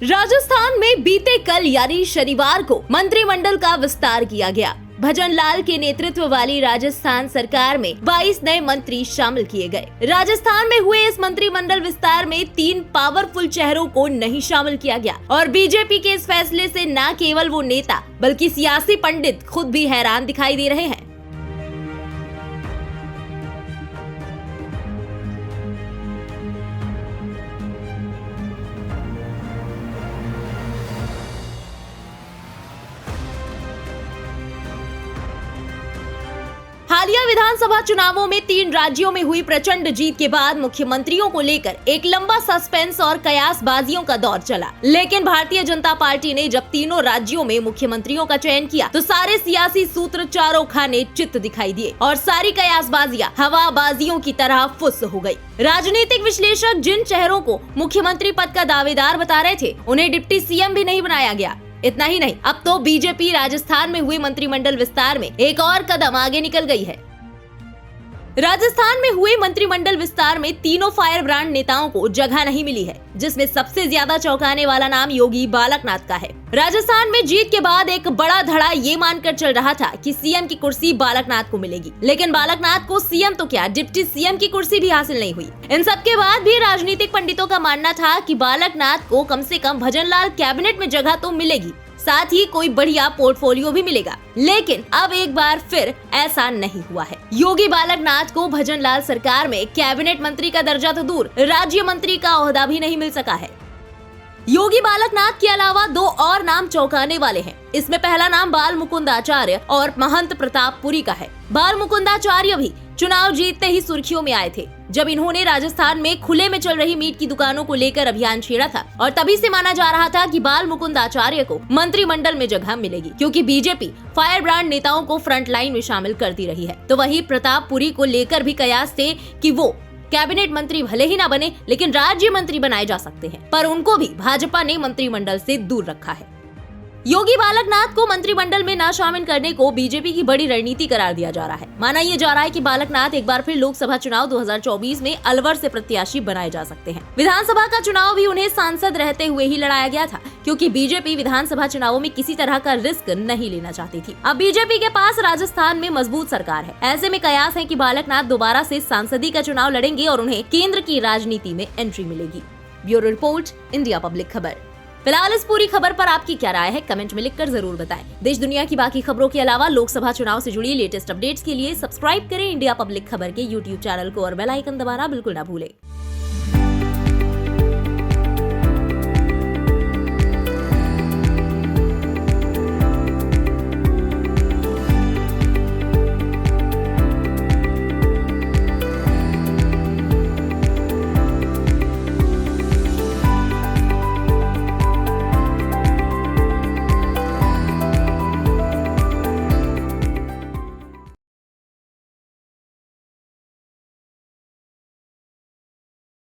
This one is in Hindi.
राजस्थान में बीते कल यानी शनिवार को मंत्रिमंडल का विस्तार किया गया। भजन लाल के नेतृत्व वाली राजस्थान सरकार में 22 नए मंत्री शामिल किए गए। राजस्थान में हुए इस मंत्रिमंडल विस्तार में 3 पावरफुल चेहरों को नहीं शामिल किया गया और बीजेपी के इस फैसले से न केवल वो नेता बल्कि सियासी पंडित खुद भी हैरान दिखाई दे रहे हैं। हालिया विधानसभा चुनावों में 3 राज्यों में हुई प्रचंड जीत के बाद मुख्यमंत्रियों को लेकर एक लंबा सस्पेंस और कयासबाजियों का दौर चला। लेकिन भारतीय जनता पार्टी ने जब तीनों राज्यों में मुख्यमंत्रियों का चयन किया तो सारे सियासी सूत्रचारों खाने चित्त दिखाई दिए और सारी कयासबाजियां हवाबाजियों की तरह फुस हो गयी। राजनीतिक विश्लेषक जिन चेहरों को मुख्यमंत्री पद का दावेदार बता रहे थे उन्हें डिप्टी सीएम भी नहीं बनाया गया। इतना ही नहीं, अब तो बीजेपी राजस्थान में हुए मंत्रिमंडल विस्तार में एक और कदम आगे निकल गई है। राजस्थान में हुए मंत्रिमंडल विस्तार में तीनों फायर ब्रांड नेताओं को जगह नहीं मिली है, जिसमें सबसे ज्यादा चौंकाने वाला नाम योगी बालकनाथ का है। राजस्थान में जीत के बाद एक बड़ा धड़ा ये मानकर चल रहा था कि सीएम की कुर्सी बालकनाथ को मिलेगी, लेकिन बालकनाथ को सीएम तो क्या डिप्टी सीएम की कुर्सी भी हासिल नहीं हुई। इन सब के बाद भी राजनीतिक पंडितों का मानना था कि बालकनाथ को कम से कम भजन लाल कैबिनेट में जगह तो मिलेगी, साथ ही कोई बढ़िया पोर्टफोलियो भी मिलेगा। लेकिन अब एक बार फिर ऐसा नहीं हुआ है। योगी बालकनाथ को भजन लाल सरकार में कैबिनेट मंत्री का दर्जा तो दूर, राज्य मंत्री का ओहदा भी नहीं मिल सका है। योगी बालकनाथ के अलावा 2 और नाम चौंकाने वाले हैं। इसमें पहला नाम बाल मुकुंदाचार्य और महंत प्रतापपुरी का है। बाल मुकुंदाचार्य भी चुनाव जीतते ही सुर्खियों में आए थे जब इन्होंने राजस्थान में खुले में चल रही मीट की दुकानों को लेकर अभियान छेड़ा था और तभी से माना जा रहा था कि बाल मुकुंदाचार्य को मंत्रिमंडल में जगह मिलेगी, क्योंकि बीजेपी फायर ब्रांड नेताओं को फ्रंट लाइन में शामिल करती रही है। तो वही प्रतापपुरी को लेकर भी कयास थे कि वो कैबिनेट मंत्री भले ही ना बने लेकिन राज्य मंत्री बनाए जा सकते हैं, पर उनको भी भाजपा ने मंत्रिमंडल से दूर रखा है। योगी बालकनाथ को मंत्रिमंडल में न शामिल करने को बीजेपी की बड़ी रणनीति करार दिया जा रहा है। माना यह जा रहा है कि बालकनाथ एक बार फिर लोकसभा चुनाव 2024 में अलवर से प्रत्याशी बनाए जा सकते हैं। विधानसभा का चुनाव भी उन्हें सांसद रहते हुए ही लड़ाया गया था, क्योंकि बीजेपी विधानसभा चुनावों में किसी तरह का रिस्क नहीं लेना चाहती थी। अब बीजेपी के पास राजस्थान में मजबूत सरकार है। ऐसे में कयास है कि बालकनाथ दोबारा से सांसदी का चुनाव लड़ेंगे और उन्हें केंद्र की राजनीति में एंट्री मिलेगी। ब्यूरो रिपोर्ट, इंडिया पब्लिक खबर। फिलहाल इस पूरी खबर पर आपकी क्या राय है, कमेंट में लिखकर जरूर बताएं। देश दुनिया की बाकी खबरों के अलावा लोकसभा चुनाव से जुड़ी लेटेस्ट अपडेट्स के लिए सब्सक्राइब करें इंडिया पब्लिक खबर के YouTube चैनल को और बेल आइकन दबाना बिल्कुल ना भूलें।